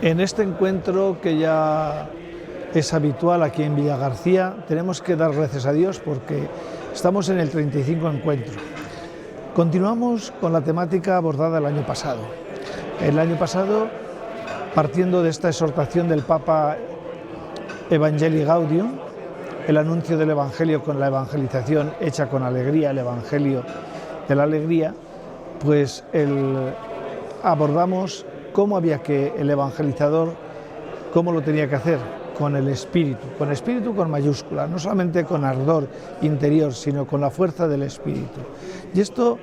En este encuentro, que ya es habitual aquí en Villagarcía, tenemos que dar gracias a Dios porque estamos en el 35 encuentro. Continuamos con la temática abordada el año pasado. El año pasado, partiendo de esta exhortación del Papa Evangelii Gaudium, el anuncio del Evangelio con la evangelización hecha con alegría, el Evangelio de la alegría, pues abordamos cómo había que el evangelizador, cómo lo tenía que hacer, con el espíritu con mayúscula, no solamente con ardor interior, sino con la fuerza del espíritu. Y esto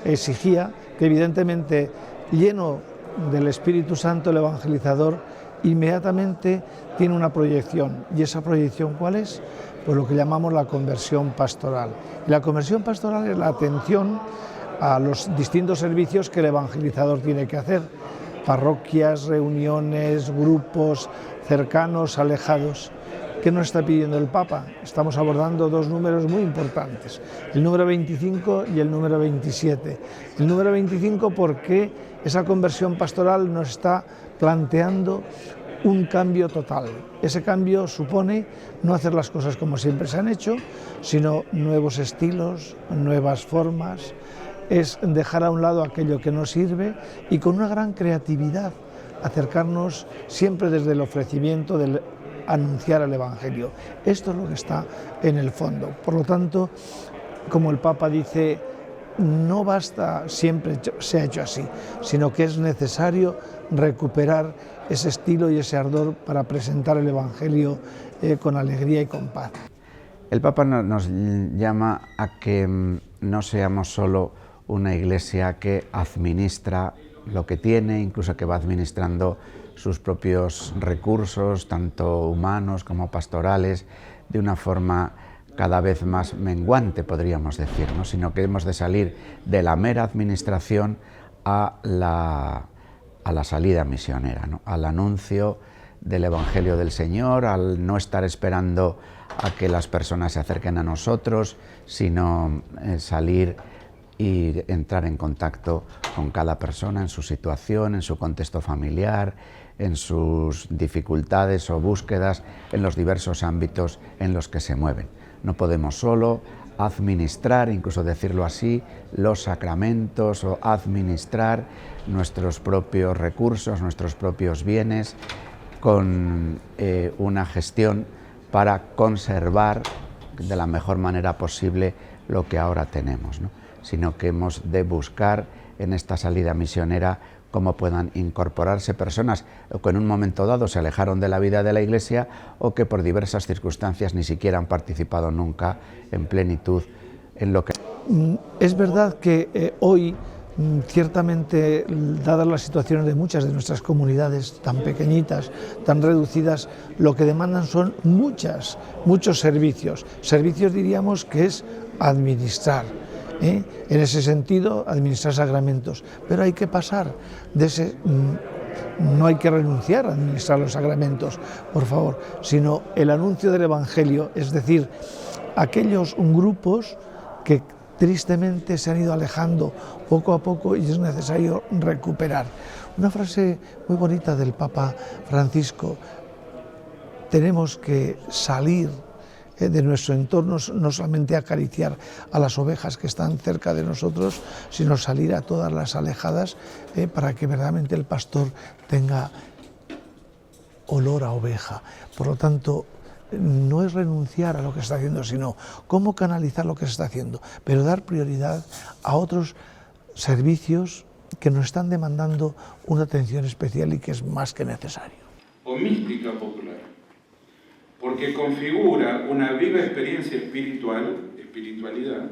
exigía que evidentemente, lleno del Espíritu Santo, el evangelizador inmediatamente tiene una proyección. ¿Y esa proyección cuál es? Pues lo que llamamos la conversión pastoral. Y la conversión pastoral es la atención a los distintos servicios que el evangelizador tiene que hacer: parroquias, reuniones, grupos cercanos, alejados. ¿Qué nos está pidiendo el Papa? Estamos abordando dos números muy importantes, el número 25 y el número 27. El número 25 porque esa conversión pastoral nos está planteando un cambio total. Ese cambio supone no hacer las cosas como siempre se han hecho, sino nuevos estilos, nuevas formas. Es dejar a un lado aquello que no sirve y con una gran creatividad acercarnos siempre desde el ofrecimiento del anunciar el Evangelio. Esto es lo que está en el fondo. Por lo tanto, como el Papa dice, no basta siempre se ha hecho así, sino que es necesario recuperar ese estilo y ese ardor para presentar el Evangelio con alegría y con paz. El Papa nos llama a que no seamos solo una iglesia que administra lo que tiene, incluso que va administrando sus propios recursos, tanto humanos como pastorales, de una forma cada vez más menguante, podríamos decir, ¿no? Sino que hemos de salir de la mera administración a la salida misionera, ¿no? Al anuncio del Evangelio del Señor, al no estar esperando a que las personas se acerquen a nosotros, sino salir y entrar en contacto con cada persona en su situación, en su contexto familiar, en sus dificultades o búsquedas, en los diversos ámbitos en los que se mueven. No podemos solo administrar, incluso decirlo así, los sacramentos o administrar nuestros propios recursos, nuestros propios bienes, con una gestión para conservar de la mejor manera posible lo que ahora tenemos, ¿no? Sino que hemos de buscar en esta salida misionera cómo puedan incorporarse personas que en un momento dado se alejaron de la vida de la Iglesia o que por diversas circunstancias ni siquiera han participado nunca en plenitud en lo que... Es verdad que hoy, ciertamente, dadas las situaciones de muchas de nuestras comunidades tan pequeñitas, tan reducidas, lo que demandan son muchos servicios. Servicios, diríamos, que es administrar. En ese sentido, administrar sacramentos, pero hay que pasar de ese, no hay que renunciar a administrar los sacramentos, por favor, sino el anuncio del Evangelio, es decir, aquellos grupos que tristemente se han ido alejando poco a poco y es necesario recuperar. Una frase muy bonita del Papa Francisco: tenemos que salir de nuestro entorno, no solamente acariciar a las ovejas que están cerca de nosotros, sino salir a todas las alejadas para que verdaderamente el pastor tenga olor a oveja. Por lo tanto, no es renunciar a lo que se está haciendo, sino cómo canalizar lo que se está haciendo, pero dar prioridad a otros servicios que nos están demandando una atención especial y que es más que necesario. O mística popular, porque configura una viva experiencia espiritualidad,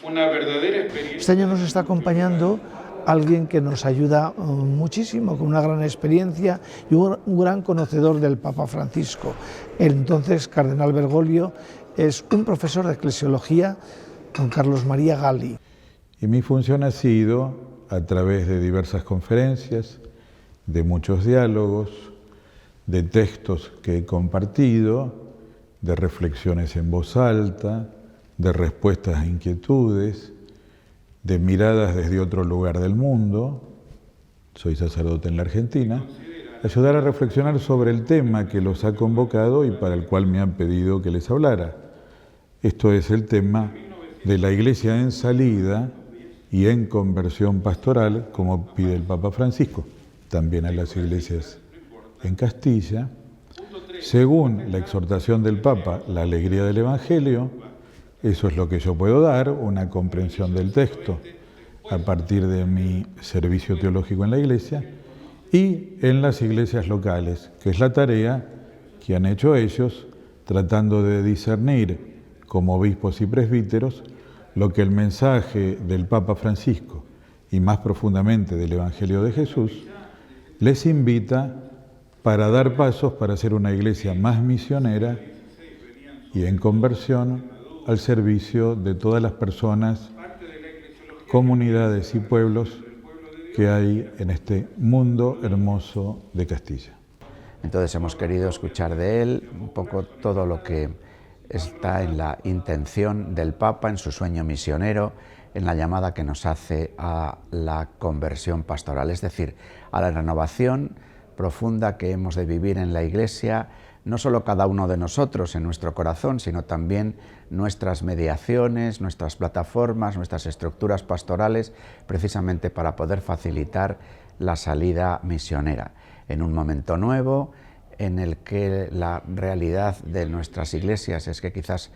una verdadera experiencia... Este año nos está acompañando alguien que nos ayuda muchísimo, con una gran experiencia y un gran conocedor del Papa Francisco. El entonces cardenal Bergoglio es un profesor de eclesiología, don Carlos María Galli. Y mi función ha sido, a través de diversas conferencias, de muchos diálogos, de textos que he compartido, de reflexiones en voz alta, de respuestas a inquietudes, de miradas desde otro lugar del mundo, soy sacerdote en la Argentina, ayudar a reflexionar sobre el tema que los ha convocado y para el cual me han pedido que les hablara. Esto es el tema de la Iglesia en salida y en conversión pastoral, como pide el Papa Francisco, también a las iglesias en Castilla, según la exhortación del Papa, la alegría del Evangelio. Eso es lo que yo puedo dar, una comprensión del texto a partir de mi servicio teológico en la Iglesia y en las iglesias locales, que es la tarea que han hecho ellos, tratando de discernir como obispos y presbíteros lo que el mensaje del Papa Francisco y más profundamente del Evangelio de Jesús les invita para dar pasos para ser una iglesia más misionera y en conversión al servicio de todas las personas, comunidades y pueblos que hay en este mundo hermoso de Castilla. Entonces hemos querido escuchar de él un poco todo lo que está en la intención del Papa, en su sueño misionero, en la llamada que nos hace a la conversión pastoral, es decir, a la renovación profunda que hemos de vivir en la Iglesia, no solo cada uno de nosotros en nuestro corazón, sino también nuestras mediaciones, nuestras plataformas, nuestras estructuras pastorales, precisamente para poder facilitar la salida misionera en un momento nuevo, en el que la realidad de nuestras iglesias es que quizás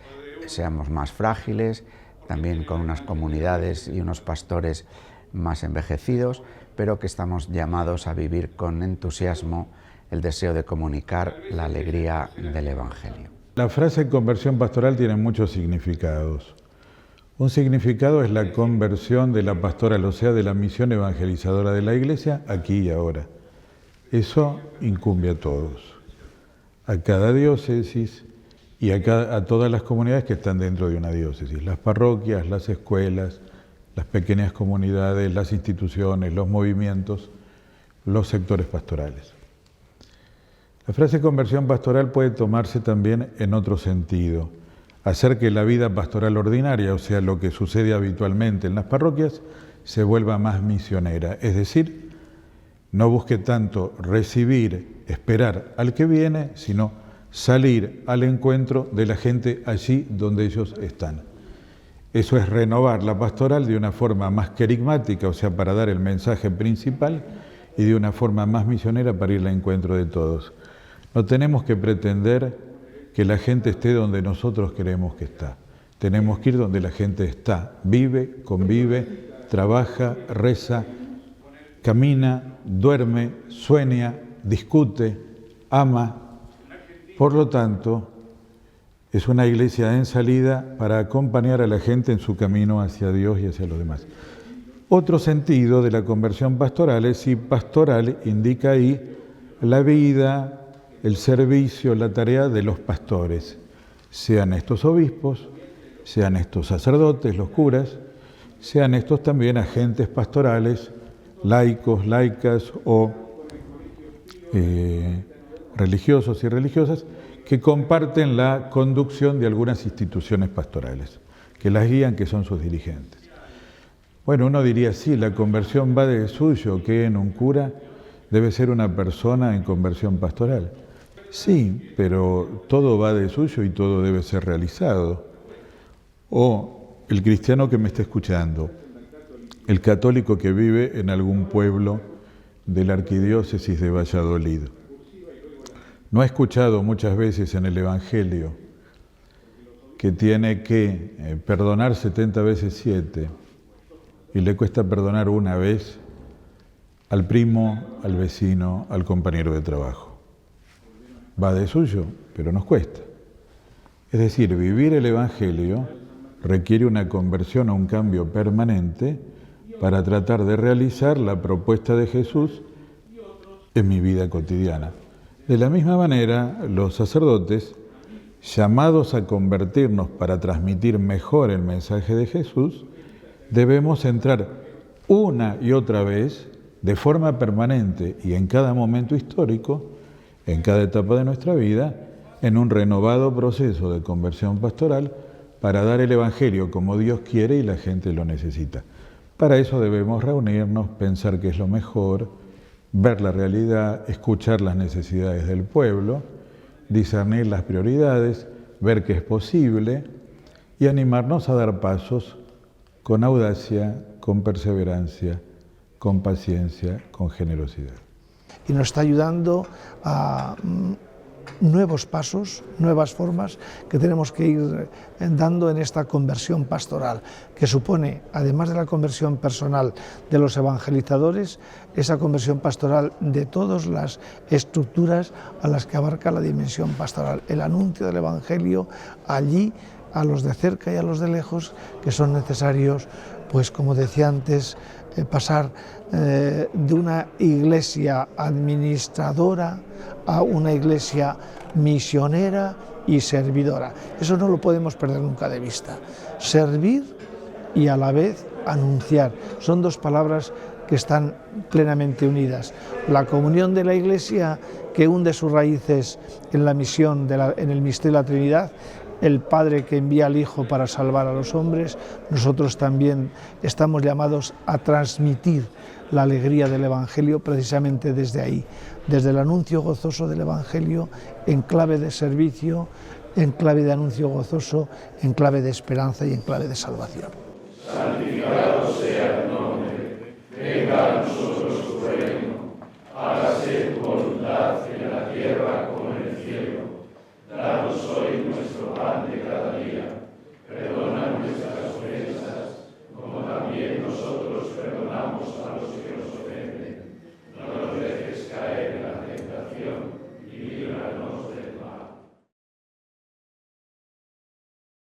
seamos más frágiles, también con unas comunidades y unos pastores más envejecidos, pero que estamos llamados a vivir con entusiasmo el deseo de comunicar la alegría del Evangelio. La frase conversión pastoral tiene muchos significados. Un significado es la conversión de la pastoral, o sea, de la misión evangelizadora de la Iglesia, aquí y ahora. Eso incumbe a todos, a cada diócesis y a todas las comunidades que están dentro de una diócesis, las parroquias, las escuelas, las pequeñas comunidades, las instituciones, los movimientos, los sectores pastorales. La frase conversión pastoral puede tomarse también en otro sentido, hacer que la vida pastoral ordinaria, o sea, lo que sucede habitualmente en las parroquias, se vuelva más misionera, es decir, no busque tanto recibir, esperar al que viene, sino salir al encuentro de la gente allí donde ellos están. Eso es renovar la pastoral de una forma más querigmática, o sea, para dar el mensaje principal, y de una forma más misionera para ir al encuentro de todos. No tenemos que pretender que la gente esté donde nosotros queremos que está. Tenemos que ir donde la gente está, vive, convive, trabaja, reza, camina, duerme, sueña, discute, ama. Por lo tanto, es una iglesia en salida para acompañar a la gente en su camino hacia Dios y hacia los demás. Otro sentido de la conversión pastoral es si pastoral indica ahí la vida, el servicio, la tarea de los pastores, sean estos obispos, sean estos sacerdotes, los curas, sean estos también agentes pastorales, laicos, laicas o religiosos y religiosas que comparten la conducción de algunas instituciones pastorales, que las guían, que son sus dirigentes. Bueno, uno diría, sí, la conversión va de suyo, que en un cura debe ser una persona en conversión pastoral. Sí, pero todo va de suyo y todo debe ser realizado. O el cristiano que me está escuchando, el católico que vive en algún pueblo de la arquidiócesis de Valladolid, ¿no ha escuchado muchas veces en el Evangelio que tiene que perdonar 70 veces 7 y le cuesta perdonar una vez al primo, al vecino, al compañero de trabajo? Va de suyo, pero nos cuesta. Es decir, vivir el Evangelio requiere una conversión a un cambio permanente para tratar de realizar la propuesta de Jesús en mi vida cotidiana. De la misma manera, los sacerdotes, llamados a convertirnos para transmitir mejor el mensaje de Jesús, debemos entrar una y otra vez, de forma permanente y en cada momento histórico, en cada etapa de nuestra vida, en un renovado proceso de conversión pastoral para dar el Evangelio como Dios quiere y la gente lo necesita. Para eso debemos reunirnos, pensar qué es lo mejor, ver la realidad, escuchar las necesidades del pueblo, discernir las prioridades, ver que es posible y animarnos a dar pasos con audacia, con perseverancia, con paciencia, con generosidad. Y nos está ayudando a nuevos pasos, nuevas formas que tenemos que ir dando en esta conversión pastoral, que supone, además de la conversión personal de los evangelizadores, esa conversión pastoral de todas las estructuras a las que abarca la dimensión pastoral, el anuncio del Evangelio allí, a los de cerca y a los de lejos, que son necesarios, pues como decía antes, pasar de una iglesia administradora a una iglesia misionera y servidora. Eso no lo podemos perder nunca de vista. Servir y a la vez anunciar. Son dos palabras que están plenamente unidas. La comunión de la iglesia, que hunde sus raíces en la misión, en el misterio de la Trinidad, el Padre que envía al Hijo para salvar a los hombres. Nosotros también estamos llamados a transmitir la alegría del Evangelio precisamente desde ahí, desde el anuncio gozoso del Evangelio, en clave de servicio, en clave de anuncio gozoso, en clave de esperanza y en clave de salvación.